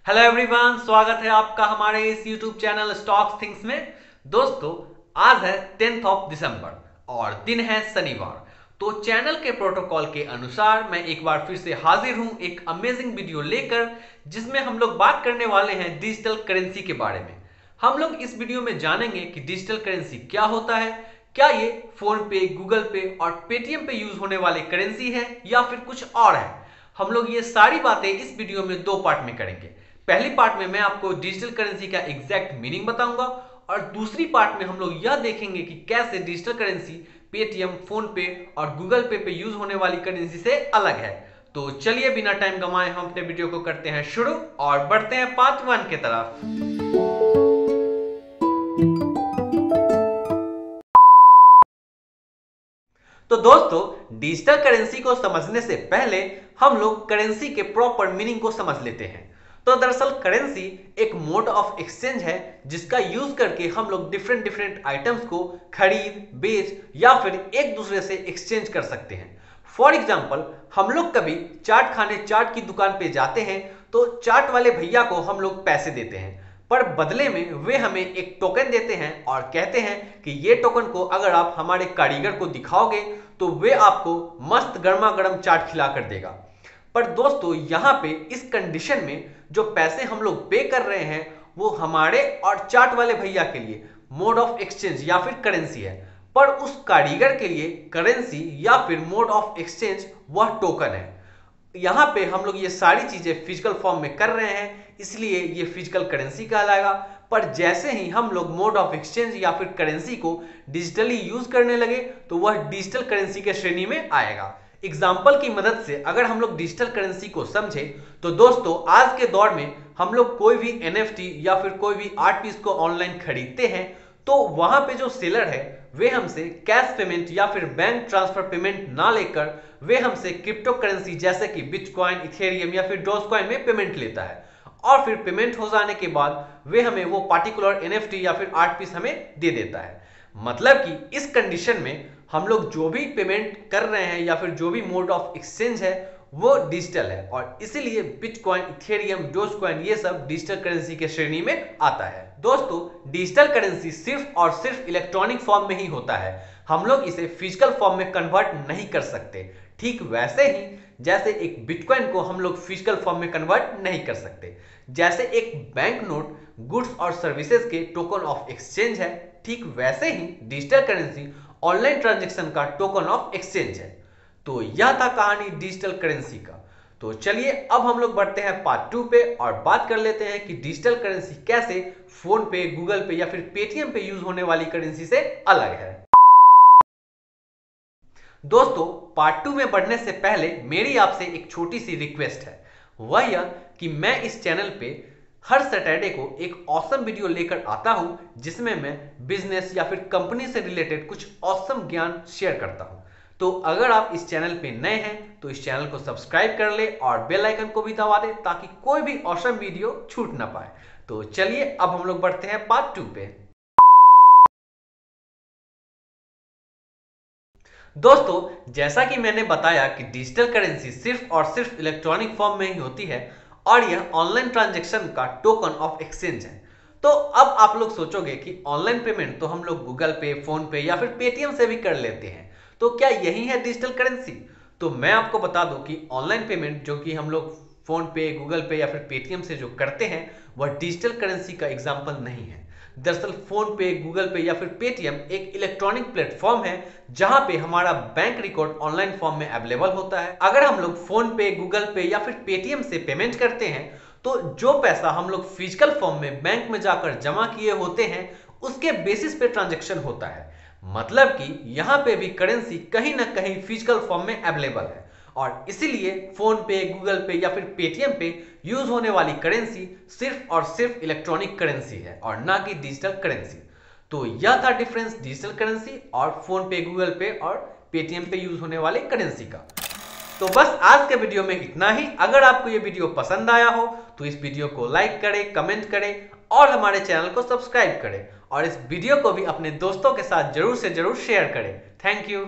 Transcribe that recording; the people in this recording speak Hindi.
हेलो एवरीवन, स्वागत है आपका हमारे इस यूट्यूब चैनल स्टॉक्स थिंग्स में। दोस्तों, आज है 10 दिसंबर और दिन है शनिवार। तो चैनल के प्रोटोकॉल के अनुसार मैं एक बार फिर से हाजिर हूं एक अमेजिंग वीडियो लेकर, जिसमें हम लोग बात करने वाले हैं डिजिटल करेंसी के बारे में। हम लोग इस वीडियो में जानेंगे कि डिजिटल करेंसी क्या होता है, क्या ये फोन पे, गूगल पे और पेटीएम पे यूज होने वाले करेंसी है या फिर कुछ और है। हम लोग ये सारी बातें इस वीडियो में दो पार्ट में करेंगे। पहली पार्ट में मैं आपको डिजिटल करेंसी का एग्जैक्ट मीनिंग बताऊंगा और दूसरी पार्ट में हम लोग यह देखेंगे कि कैसे डिजिटल करेंसी पेटीएम, फोन पे और गूगल पे यूज होने वाली करेंसी से अलग है। तो चलिए बिना टाइम गंवाए हम अपने वीडियो को करते हैं शुरू और बढ़ते हैं पार्ट 1 की तरफ। तो दोस्तों, डिजिटल करेंसी को समझने से पहले हम लोग करेंसी के प्रॉपर मीनिंग को समझ लेते हैं। तो दरअसल करेंसी एक मोड ऑफ एक्सचेंज है जिसका यूज करके हम लोग डिफरेंट आइटम्स को खरीद, बेच या फिर एक दूसरे से एक्सचेंज कर सकते हैं। फॉर एग्जाम्पल, हम लोग कभी चाट खाने चाट की दुकान पे जाते हैं तो चाट वाले भैया को हम लोग पैसे देते हैं, पर बदले में वे हमें एक टोकन देते हैं और कहते हैं कि ये टोकन को अगर आप हमारे कारीगर को दिखाओगे तो वे आपको मस्त गर्मा गर्म चाट खिला कर देगा। पर दोस्तों, यहाँ पे इस कंडीशन में जो पैसे हम लोग पे कर रहे हैं वो हमारे और चाट वाले भैया के लिए मोड ऑफ एक्सचेंज या फिर करेंसी है, पर उस कारीगर के लिए करेंसी या फिर मोड ऑफ एक्सचेंज वह टोकन है। यहाँ पे हम लोग ये सारी चीजें फिजिकल फॉर्म में कर रहे हैं, इसलिए ये फिजिकल करेंसी कहलाएगा। पर जैसे ही हम लोग मोड ऑफ एक्सचेंज या फिर करेंसी को डिजिटली यूज करने लगे तो वह डिजिटल करेंसी के श्रेणी में आएगा। एग्जाम्पल की मदद से अगर हम लोग डिजिटल करेंसी को समझे तो दोस्तों, आज के दौर में हम लोग कोई भी एनएफटी या फिर कोई भी आर्ट पीस को ऑनलाइन खरीदते हैं तो वहां पे जो सेलर है वे हमसे कैश पेमेंट या फिर बैंक ट्रांसफर पेमेंट ना लेकर वे हमसे क्रिप्टो करेंसी जैसे कि बिटकॉइन, इथेरियम या फिर डॉजकॉइन में पेमेंट लेता है और फिर पेमेंट हो जाने के बाद वे हमें वो पार्टिकुलर एनएफटी या फिर आर्ट पीस हमें दे देता है। मतलब कि इस कंडीशन में हम लोग जो भी पेमेंट कर रहे हैं या फिर जो भी मोड ऑफ एक्सचेंज है वो डिजिटल है और इसीलिए बिटकॉइन, इथेरियम, डोजकॉइन ये सब डिजिटल करेंसी के श्रेणी में आता है। दोस्तों, डिजिटल करेंसी सिर्फ और सिर्फ इलेक्ट्रॉनिक फॉर्म में ही होता है, हम लोग इसे फिजिकल फॉर्म में कन्वर्ट नहीं कर सकते। ठीक वैसे ही जैसे एक बिटकॉइन को हम लोग फिजिकल फॉर्म में कन्वर्ट नहीं कर सकते, जैसे एक बैंक नोट गुड्स और सर्विसेज के टोकन ऑफ एक्सचेंज है, ठीक वैसे ही डिजिटल करेंसी ऑनलाइन ट्रांजैक्शन का टोकन ऑफ एक्सचेंज है। तो यह था कहानी डिजिटल करेंसी का। तो चलिए अब हम लोग बढ़ते हैं पार्ट 2 पे और बात कर लेते हैं कि डिजिटल करेंसी कैसे फोन पे, गूगल पे या फिर पेटीएम पे यूज होने वाली करेंसी से अलग है। दोस्तों, पार्ट 2 में बढ़ने से पहले मेरी आपसे एक छोटी सी रिक्वेस्ट है, वह यह कि मैं इस चैनल पे हर सैटरडे को एक ऑसम वीडियो लेकर आता हूं जिसमें मैं बिजनेस या फिर कंपनी से रिलेटेड कुछ ऑसम ज्ञान शेयर करता हूं। तो अगर आप इस चैनल पे नए हैं तो इस चैनल को सब्सक्राइब कर ले और बेल आइकन को भी दबा दे ताकि कोई भी ऑसम वीडियो छूट ना पाए। तो चलिए अब हम लोग बढ़ते हैं पार्ट 2 पे। दोस्तों, जैसा कि मैंने बताया कि डिजिटल करेंसी सिर्फ और सिर्फ इलेक्ट्रॉनिक फॉर्म में ही होती है और यह ऑनलाइन ट्रांजैक्शन का टोकन ऑफ एक्सचेंज है। तो अब आप लोग सोचोगे कि ऑनलाइन पेमेंट तो हम लोग गूगल पे, फोन पे या फिर पेटीएम से भी कर लेते हैं, तो क्या यही है डिजिटल करेंसी? तो मैं आपको बता दूं कि ऑनलाइन पेमेंट जो कि हम लोग फोन पे, गूगल पे या फिर पेटीएम से जो करते हैं वह डिजिटल करेंसी का एग्जाम्पल नहीं है। दरअसल फोन पे, गूगल पे या फिर पेटीएम एक इलेक्ट्रॉनिक प्लेटफॉर्म है जहां पे हमारा बैंक रिकॉर्ड ऑनलाइन फॉर्म में अवेलेबल होता है। अगर हम लोग फोन पे, गूगल पे या फिर पेटीएम से पेमेंट करते हैं तो जो पैसा हम लोग फिजिकल फॉर्म में बैंक में जाकर जमा किए होते हैं उसके बेसिस पे ट्रांजैक्शन होता है। मतलब कि यहां पे भी करेंसी कहीं ना कहीं फिजिकल फॉर्म में अवेलेबल है और इसीलिए फोन पे, गूगल पे या फिर पेटीएम पे यूज होने वाली करेंसी सिर्फ और सिर्फ इलेक्ट्रॉनिक करेंसी है और ना कि डिजिटल करेंसी। तो यह था डिफरेंस डिजिटल करेंसी और फोन पे, गूगल पे और पेटीएम पे यूज होने वाले करेंसी का। तो बस आज के वीडियो में इतना ही। अगर आपको ये वीडियो पसंद आया हो तो इस वीडियो को लाइक करें, कमेंट करें और हमारे चैनल को सब्सक्राइब करें और इस वीडियो को भी अपने दोस्तों के साथ जरूर से जरूर शेयर करें। Thank you.